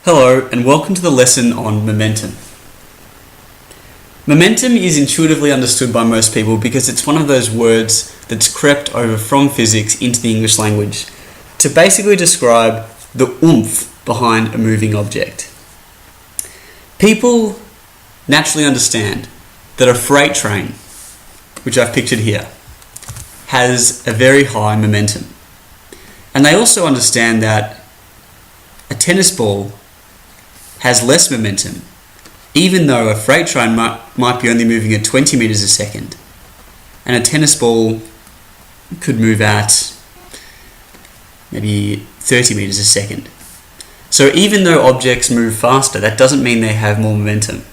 Hello and welcome to the lesson on momentum. Momentum is intuitively understood by most people because it's one of those words that's crept over from physics into the English language to basically describe the oomph behind a moving object. People naturally understand that a freight train, which I've pictured here, has a very high momentum. And they also understand that a tennis ball has less momentum, even though a freight train might be only moving at 20 meters a second, and a tennis ball could move at maybe 30 meters a second. So even though objects move faster, that doesn't mean they have more momentum.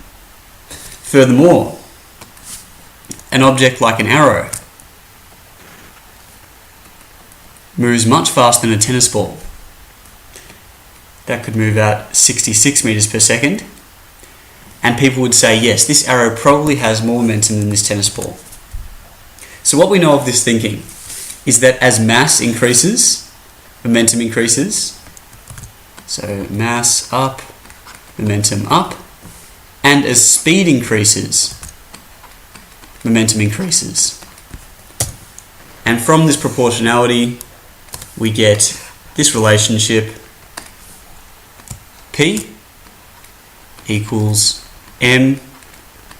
Furthermore, an object like an arrow moves much faster than a tennis ball. That could move at 66 meters per second, and people would say, yes, this arrow probably has more momentum than this tennis ball. So what we know of this thinking is that as mass increases, momentum increases. So mass up, momentum up, and as speed increases, momentum increases. And from this proportionality, we get this relationship P equals m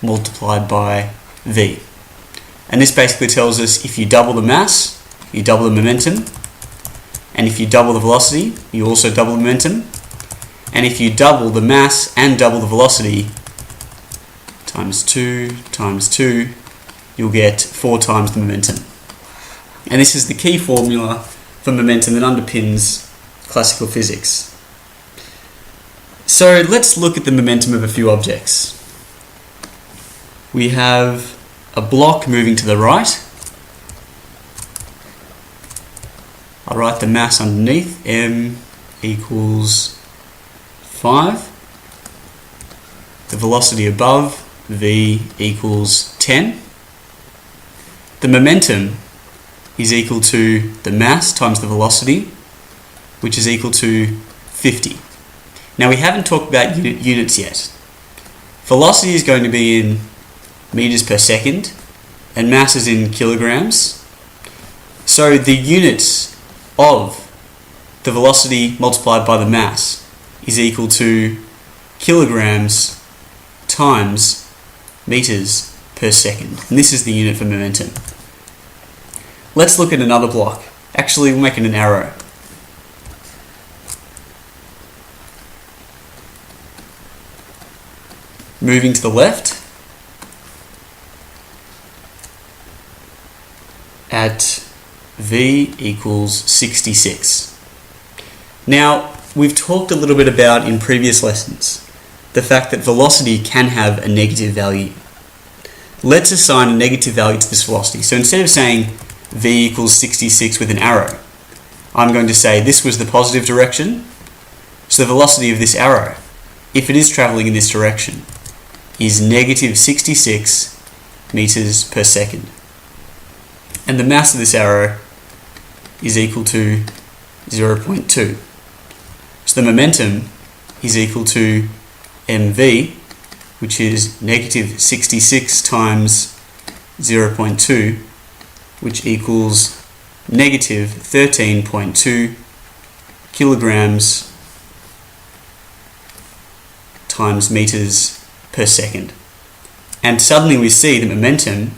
multiplied by v. And this basically tells us if you double the mass, you double the momentum, and if you double the velocity, you also double the momentum, and if you double the mass and double the velocity, times 2, you'll get 4 times the momentum. And this is the key formula for momentum that underpins classical physics. So let's look at the momentum of a few objects. We have a block moving to the right. I'll write the mass underneath, m equals 5. The velocity above, v equals 10. The momentum is equal to the mass times the velocity, which is equal to 50. Now we haven't talked about units yet. Velocity is going to be in meters per second and mass is in kilograms. So the units of the velocity multiplied by the mass is equal to kilograms times meters per second. And this is the unit for momentum. Let's look at another block. Actually, we'll make it an arrow. Moving to the left at v equals 66. Now, we've talked a little bit about in previous lessons the fact that velocity can have a negative value. Let's assign a negative value to this velocity. So instead of saying v equals 66 with an arrow, I'm going to say this was the positive direction. So the velocity of this arrow, if it is travelling in this direction, is negative 66 meters per second. And the mass of this arrow is equal to 0.2. So the momentum is equal to mv, which is negative 66 times 0.2, which equals negative 13.2 kilograms times meters per second. And suddenly we see that momentum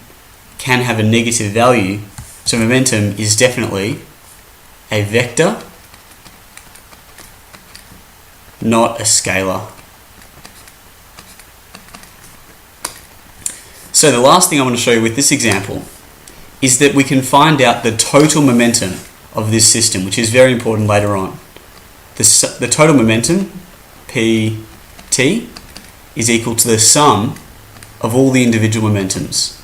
can have a negative value. So momentum is definitely a vector, not a scalar. So the last thing I want to show you with this example is that we can find out the total momentum of this system, which is very important later on. The total momentum, Pt, is equal to the sum of all the individual momentums.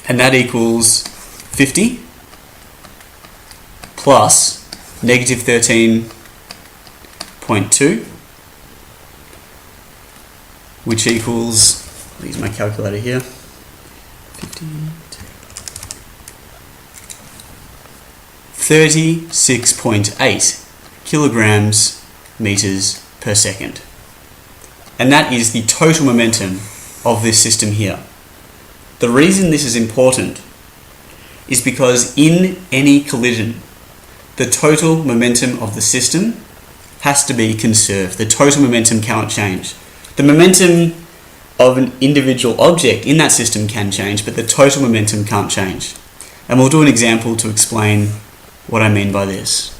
And that equals 50 plus negative 13.2, which equals, I'll use my calculator here, 36.8 kilograms meters per second. And that is the total momentum of this system here. The reason this is important is because in any collision, the total momentum of the system has to be conserved. The total momentum cannot change. The momentum of an individual object in that system can change, but the total momentum can't change. And we'll do an example to explain what I mean by this.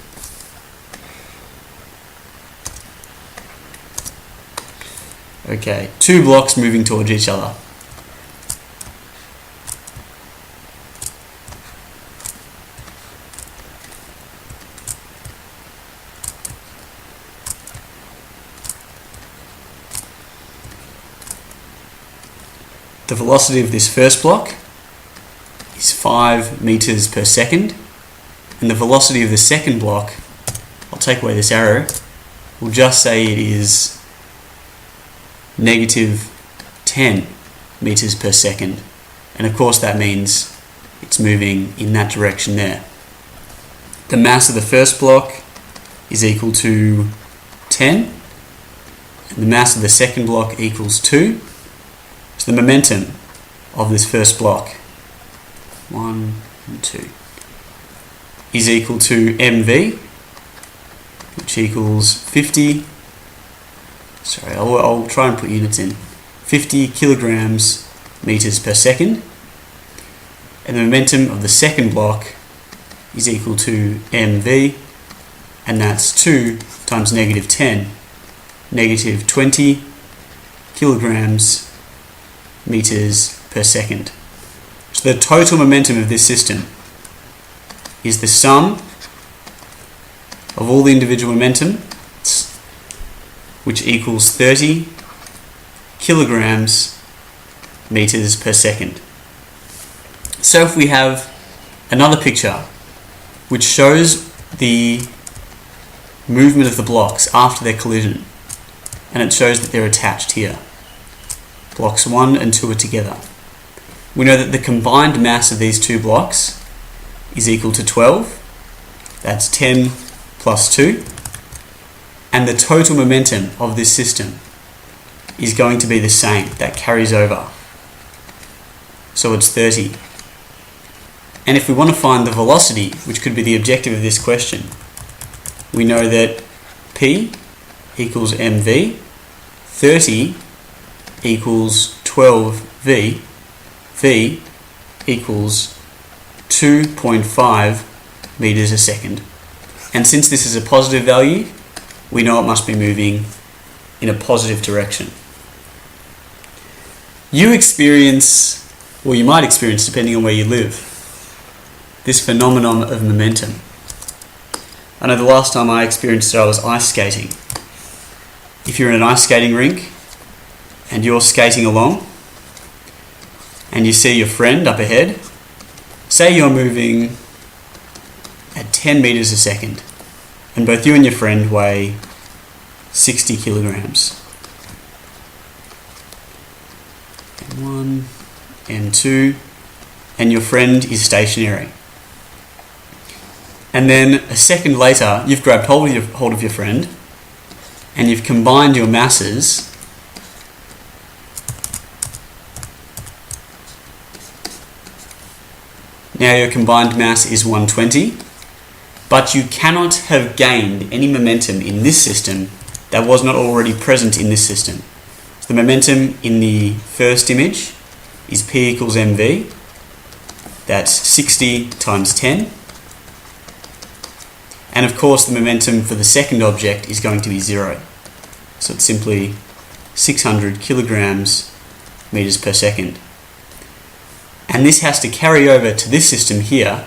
Okay, two blocks moving towards each other. The velocity of this first block is 5 meters per second, and the velocity of the second block, I'll take away this arrow, we'll just say it is negative 10 meters per second, and of course that means it's moving in that direction there. The mass of the first block is equal to 10, and the mass of the second block equals 2. So the momentum of this first block, 1 and 2, is equal to mv, which equals 50, I'll try and put units in, 50 kilograms meters per second, and the momentum of the second block is equal to mv, and that's 2 times negative 10, negative 20 kilograms meters per second. So the total momentum of this system is the sum of all the individual momentum, which equals 30 kilograms meters per second. So if we have another picture which shows the movement of the blocks after their collision, and it shows that they're attached here. Blocks 1 and 2 are together. We know that the combined mass of these two blocks is equal to 12. That's 10 plus 2. And the total momentum of this system is going to be the same. That carries over. So it's 30. And if we want to find the velocity, which could be the objective of this question, we know that P equals mv, 30 equals 12v, v equals 2.5 meters a second. And since this is a positive value, we know it must be moving in a positive direction. You experience, or you might experience depending on where you live, this phenomenon of momentum. I know the last time I experienced it, I was ice skating. If you're in an ice skating rink and you're skating along and you see your friend up ahead, say you're moving at 10 meters a second and both you and your friend weigh 60 kilograms. M1, M2, and your friend is stationary. And then a second later, you've grabbed hold of your friend and you've combined your masses. Now your combined mass is 120, but you cannot have gained any momentum in this system that was not already present in this system. So the momentum in the first image is P equals mv, that's 60 times 10. And of course the momentum for the second object is going to be 0. So it's simply 600 kilograms meters per second. And this has to carry over to this system here.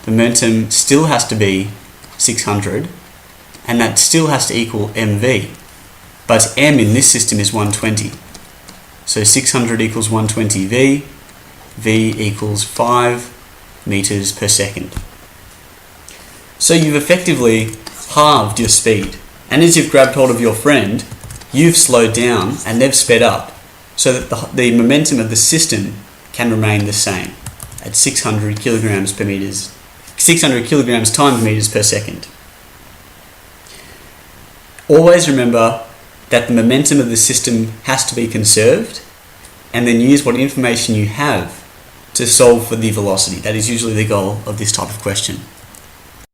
The momentum still has to be 600, and that still has to equal mv. But m in this system is 120. So 600 equals 120v, v equals 5 meters per second. So you've effectively halved your speed. And as you've grabbed hold of your friend, you've slowed down and they've sped up so that the momentum of the system can remain the same at 600 kilograms times meters per second. Always remember that the momentum of the system has to be conserved, and then use what information you have to solve for the velocity. That is usually the goal of this type of question.